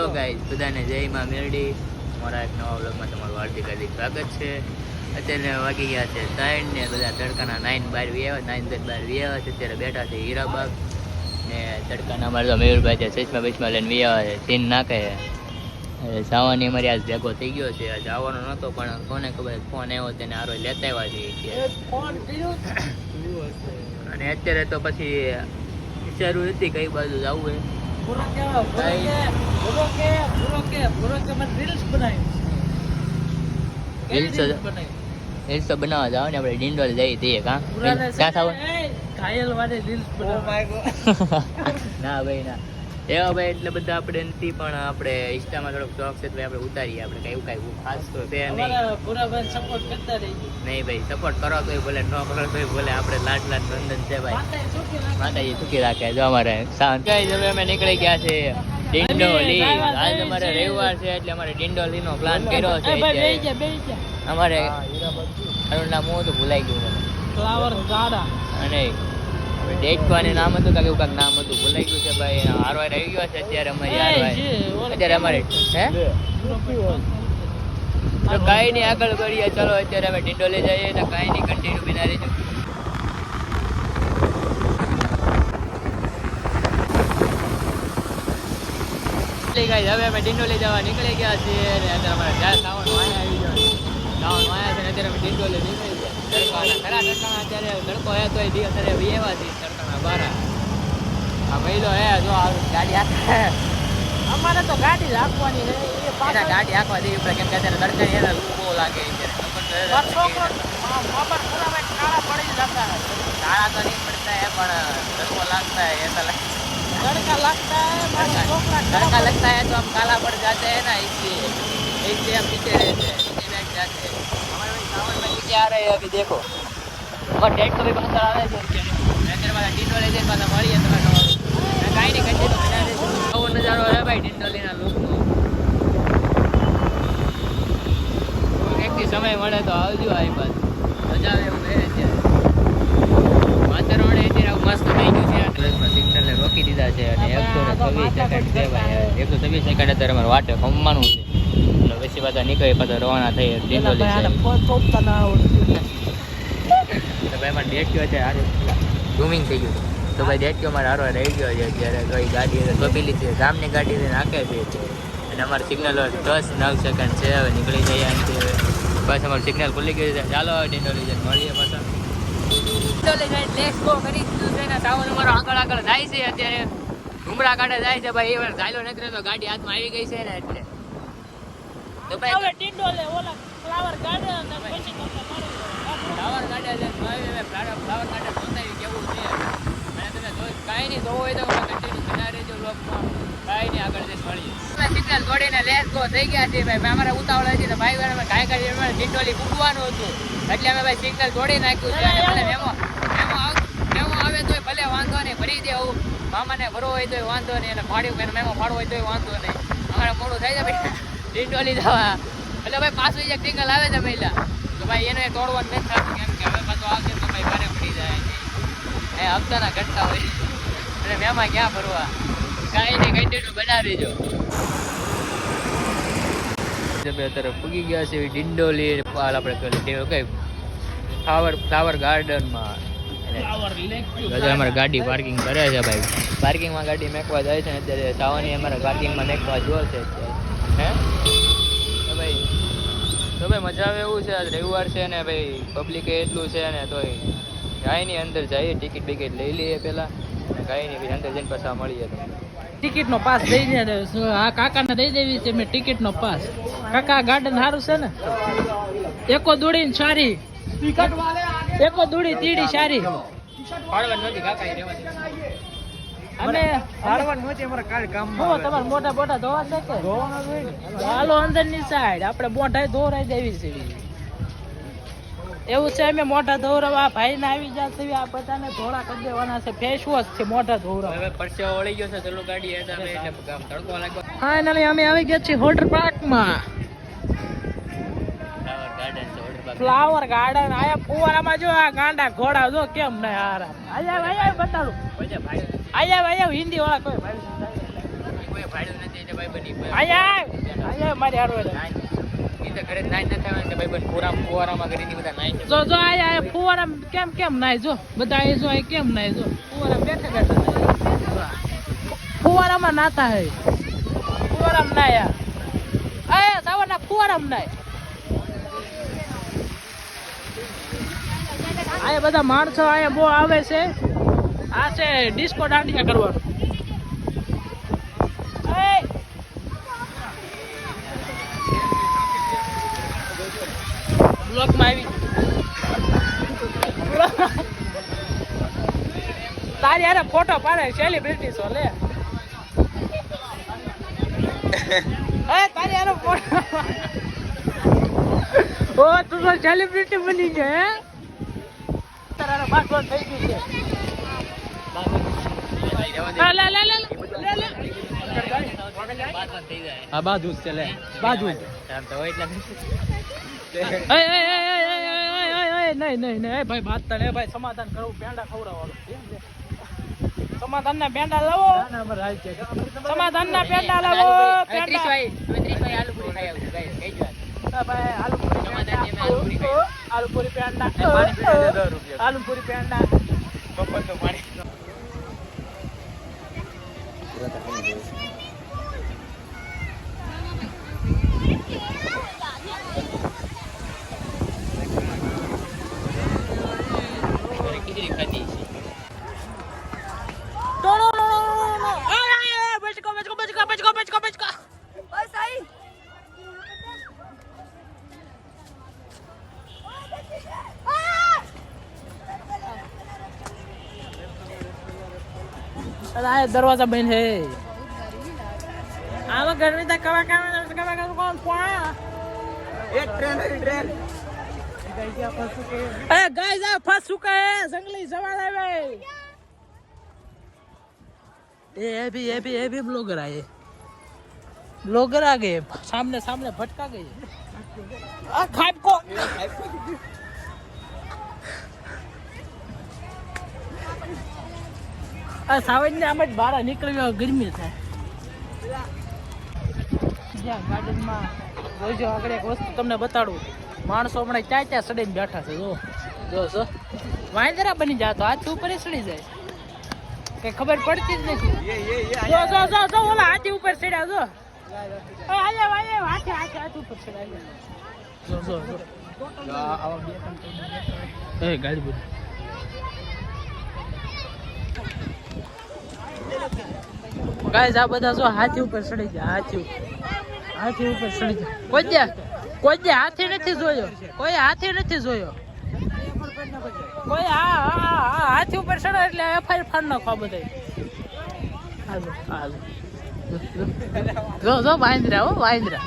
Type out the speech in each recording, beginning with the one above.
તો ગાઈસ બધાને જય માં મેરડી મારા એક નવા વ્લોગમાં તમારું હાર્દિક સ્વાગત છે. અત્યારે વાગી ગયા છે 3 ને બધા તડકાના 9 12 વ્યા 9 10 12 વ્યા છે. અત્યારે બેઠા છે હીરાબાગ ને તડકાના અમારે તો મયુરભાઈ છે ચશ્મા બચમાં લઈને વ્યા છે સીન નાખે સાવાની અમારી આજ ભેગો થઈ ગયો છે. આજ આવવાનો નહોતો પણ કોને ખબર ફોન આવ્યો તેને આરો લેતા આવ્યા છે અને અત્યારે તો પછી વિચારવું નથી કઈ બાજુ જવું રીલ્સ તો બનાવવા જાવ ને આપણે ડિંડોલ જઈ દઈએ ક્યાં થાવ ના ભાઈ ના એવા ભાઈ એટલે બધા આપણે નથી પણ આપણે ઇન્સ્ટામાં થોડોક શોખ છે તો આપણે ઉતારીએ. આપણે કઈ કઈ ખાસ તો છે નહીં ભાઈ સપોર્ટ કરો તો ભલે ન કરો તો ભલે આપણે લાડ બંધન છે ભાઈ માતાજી સુખી રાખે. જો અમારે શાંત હવે અમે નીકળી ગયા છે ડિંડોલી. આજ અમારે રવિવાર છે એટલે અમારે ડિંડોલી નો પ્લાન કર્યો છે. અમારે એનું નામ હું તો ભૂલાઈ ગયું મને ફ્લાવર ગાર્ડન અને ડેટવાનું નામ હતું કે એવું કાંઈક નામ હતું ભૂલાઈ ગયું છે ભાઈ. હારવાર આવી ગયો છે અત્યારે અમારી હારવાર અત્યારે અમારે હે તો કાંઈ નહીં આગળ કરીએ. ચલો અત્યારે અમે ડિંડોલી જઈએ તો કાંઈ નહીં કન્ટિન્યુ બિના રહીશું. હવે અમે ડિંડોલી જવા નીકળી ગયા છીએ અને અત્યારે અમારે સાવણ વાયા આવી ગયો સાવણ વાયા છે ને અત્યારે અમે ડિંડોલી નીકળી ગયા. ખરા તડકાના અત્યારે તડકો હે તો દિવસ અત્યારે એવા છે તડકાના બારા આ મહિલો હે જો ગાડી હાકે અમારે તો ગાડી રાખવાની છે એ ગાડી હાકવા દેવી પડે કેમ કે અત્યારે તડકા એના બહુ લાગે કાળા પડી જતા કાળા તો નહીં પડતા હે પણ તડકો લાગતા હે ऐसा लड़का लगता है लड़का लगता है तो हम काला पड़ जाते हैं ना इसलिए हम पीछे रहते हैं पीछे बैठ जाते हैं. हमारे भाई सावन में नीचे आ रहे हैं अभी देखो और डेट को भी पास आ रहे हैं अंदर वाला ડિંડોલી દે પાછા મળીએ તમે કાંઈ નહીં કંઈ તો બના દેજો. આવો નજારો હે ભાઈ ડિંડોલીના લોકનો. એકથી સમય મળે તો આવજો આ બાજુ મજા આવે એવું હે અત્યારે વાતાવરણ અત્યારે મસ્ત થઈ ગયું છે. સિગ્નલે રોકી દીધા છે અને 126 સેકન્ડ છે ભાઈ. 126 સેકન્ડ અત્યારે અમારે વાટે ખમવાનું છે એટલે પછી પાછા નીકળી પાછા રવાના થઈ ડિંડોલી છે. તો ભાઈ મારે ડેટ કયો છે સારું ઝૂમિંગ થઈ ગયું તો ભાઈ ડેટ કયો મારે હારો રહી ગયો છે અત્યારે તો એ ગાડી સોંપેલી છે ગામની ગાડી નાખે છે અને અમારે સિગ્નલ 10-9 સેકન્ડ છે. હવે નીકળી જઈએ અહીંથી બસ અમારું સિગ્નલ ખુલી ગયું છે. ચાલો ડિંડોલી જઈને મળીએ પાછા. ડિંડોલી સાઈડ લેટ્સ ગો કરી દીધું છે ને સાવન અમારો આગળ જાય છે અત્યારે ઘુમરા કાઢે જાય છે ભાઈ. એ વાર ચાલ્યો નથી રહેતો ગાડી હાથમાં આવી ગઈ છે ને એટલે તો ભાઈ હવે ડિંડોલી ઓલા ફ્લાવર ગાર્ડન પછી ફ્લાવર ગાર્ડન ફ્લાવર ગાર્ડન જોતાવી કેવું છે અને તમે જો કાંઈ નહીં જોવો હોય તો કન્ટિન્યુ બના રહેજો બ્લોગમાં. કાંઈ નહીં આગળ જઈને મળીએ. સિગ્નલ તોડીને લેટ્સ ગો થઈ ગયા છે ભાઈ. અમારે ઉતાવળ હતી ને ભાઈ અમે કાંઈ ડિંડોલી પૂગવાનું હતું એટલે અમે ભાઈ સિગ્નલ તોડી નાખ્યું છે અને ભલે મેમો આવે તોય ભલે વાંધો નહીં ભરી દે. આવું મામાને ભરવો હોય તોય વાંધો નહીં અને ભાડ્યું એને મેમો ભાડવો હોય તોય વાંધો નહીં. અમારે મોડું થાય છે ભાઈ ડિંડોલી જવા એટલે ભાઈ પાછું એક સિગ્નલ આવે છે પહેલાં તો ભાઈ એને તોડવાનું નથી થતું કેમ કે હવે પાછું આવશે તો ભાઈ ભારે પડી જાય એ હપ્તાના ઘટતા હોય એટલે મેમાં ક્યાં ભરવા. કાંઈ નહીં કન્ટિન્યુ બનાવી દેજો. અત્યારે પૂગી ગયા છે ડિંડોલી આપણે કઈ ફ્લાવર ગાર્ડનમાં અમારે ગાડી પાર્કિંગ કરે છે ભાઈ. પાર્કિંગમાં ગાડી મેકવા જાય છે ને અત્યારે સાવાની અમારે પાર્કિંગમાં મેકવા જોશે હે તો ભાઈ મજા આવે એવું છે. આજ રવિવાર છે ને ભાઈ પબ્લિક એટલું છે ને તોય કાંઈ નહીં અંદર જઈએ ટિકિટ બિકિટ લઈ લઈએ પહેલાં કાંઈ નહીં પછી અંદર જઈને પાછા મળીએ. ટિકિટનો પાસ દઈ દે આ કાકાને દઈ દેવી છે મેં ટિકિટનો પાસ. કાકા ગાર્ડન સારું છે ને એકો દોડી ને સારી એકો દોડી તીડી સારી પાડવાનું નથી કાકા અને પાડવાનું નથી અમારા કાલ કામમાં તમારે મોટા મોટા ધોવા છે કે ધોવાના હોય ને હાલો અંદરની સાઈડ આપણે મોઢા ધોરાઈ દેવી છે એવું છે. અમે મોઢા ધોરવા ભાઈ ને આવી જશે આ બધાને ધોળા કરી દેવાના છે. ફેસ વોશ છે મોઢા ધોરવા. હવે પરસેવો વળી ગયો છે ચલો ગાડી એટલે તડકો લાગ્યો. ફાઇનલી અમે આવી ગયા છીએ હોટર પાર્કમાં. ફ્લાવર ગાર્ડન આયા ફુવારામાં જો આ ગાંડા ઘોડા જો કેમ ન આરામ આયા બતાડું આયા હિન્દી વાળા કોઈ ભાઈ કોઈ ભાડ્યું નથી એટલે ભાઈ બની આયા મારી હારો એ તો ઘરે નાઈ ન થવાનું કે ભાઈ બસ ફુવારામાં કરીને બધા નાઈ છે. જો આયા ફુવારા કેમ નાય જો બધા એ જો આ કેમ નાય જો ફુવારા બેઠા ફુવારામાં નાતા હે ફુવારામાં નાયા આયા સાવરના ફુવારામાં નાય આયા બધા માણસો આયા બહુ આવે છે. આ છે ડિસ્કો દાંડિયા કરવાનું. બ્લોકમાં આવી તારી યાર ફોટો પાડે સેલિબ્રિટી છો લે તારી યાર ફોટો ઓ તું તો સેલિબ્રિટી બની ગયો હે તારા બાટો થઈ ગઈ છે. હા બાજુ છે લે બાજુ નહીં ભાઈ બાત તને ભાઈ સમાધાન કરવું પેંડા ખવડાવવાનું સમાધાન ના પેંડા લાવો સમાધાન ના પેંડા લાવો આલુપુરી પેંડા આલુપુરી પેંડા दरवाजा बंद है आवा गर्मी तक कवा कौन अरे गाइस आप फंस चुका है जंगली सवाल है भाई ये भी ब्लॉगर आए ब्लॉगर आ गए सामने भटका गए खाप को સાવજને આમ જ બહાર નીકળ્યો ગરમી થાય જ્યાં ગાર્ડનમાં જોઈજો આગળ એક વસ્તુ તમને બતાડું માણસો હમણાં ક્યાં સડીને બેઠા છે જો વાંદરા બની જાતો હાથ ઉપર સડી જાય કઈ ખબર પડતી જ નથી જો ઓલા હાથી ઉપર ચડ્યા જો હાથ ઉપર ચડ્યા જો ગાડી બધી ગાઈસ આ બધા જો હાથી ઉપર ચડી ગયા હાથી ઉપર ચડી ગયા કોઈ હાથી નથી જોયો કોઈ હાથી ઉપર ચડે એટલે એફઆઈઆર ફાડ નાખવા બધા જો વાંદરા વાંદરા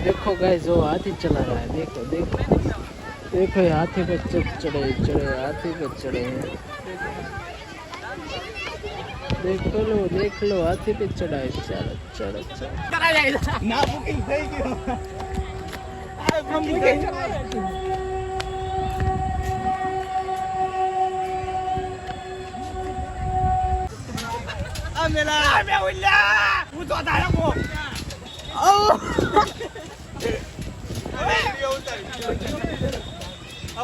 देखो गाइस जो हाथी चला रहा है देखो ये हाथी पे चढ़े हाथी पे चढ़े देख लो हाथी पे चढ़ा है चलो ना बुकिंग થઈ ગયો આ મે ઉલ્લા હું તો તારા કો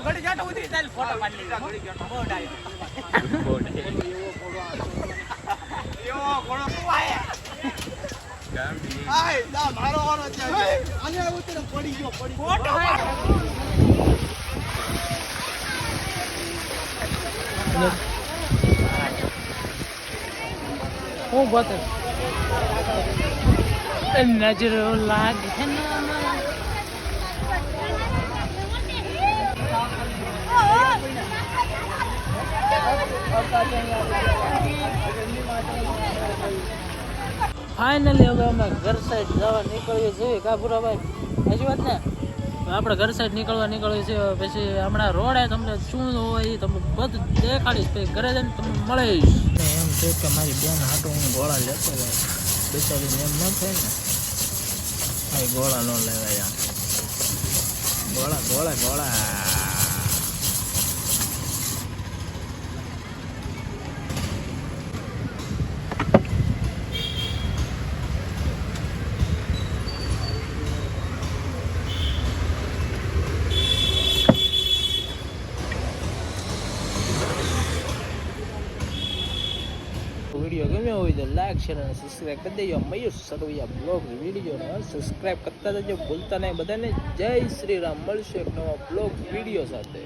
ઘડી જાટો ઉધી તાલ ફોટો પાડી લે ઘડી જાટો બોડ યો કોણો આય આય દા મારો વાળો છે આને ઉતરે પડી ગયો ફોટો હું બતા नजर लागे फाइनली હવે અમે ઘર સાઈડ જવા નીકળીએ છીએ કા પૂરા ભાઈ હજી વાત ને આપણે ઘર સાઈડ નીકળવી છે પછી હમણાં રોડે તમને શું હોય એ તમને બધું દેખાડીશ પછી ઘરે જઈને તમને મળીશ એમ છે કે મારી બેન હાટું હું ગોળા લેતો જાય બિચારીને એમ ન થાય ને ભાઈ ગોળા ન લેવાય ગોળા ગોળા ગોળા વિડીયો ગમ્યો હોય તો લાઈક શેર અને સબસ્ક્રાઈબ કરી દેજો મયુર સરવૈયા બ્લોગ વિડીયોને સબસ્ક્રાઈબ કરતા જજો ભૂલતા નહીં બધાને જય શ્રી રામ મળશું એક નવા બ્લોગ વિડીયો સાથે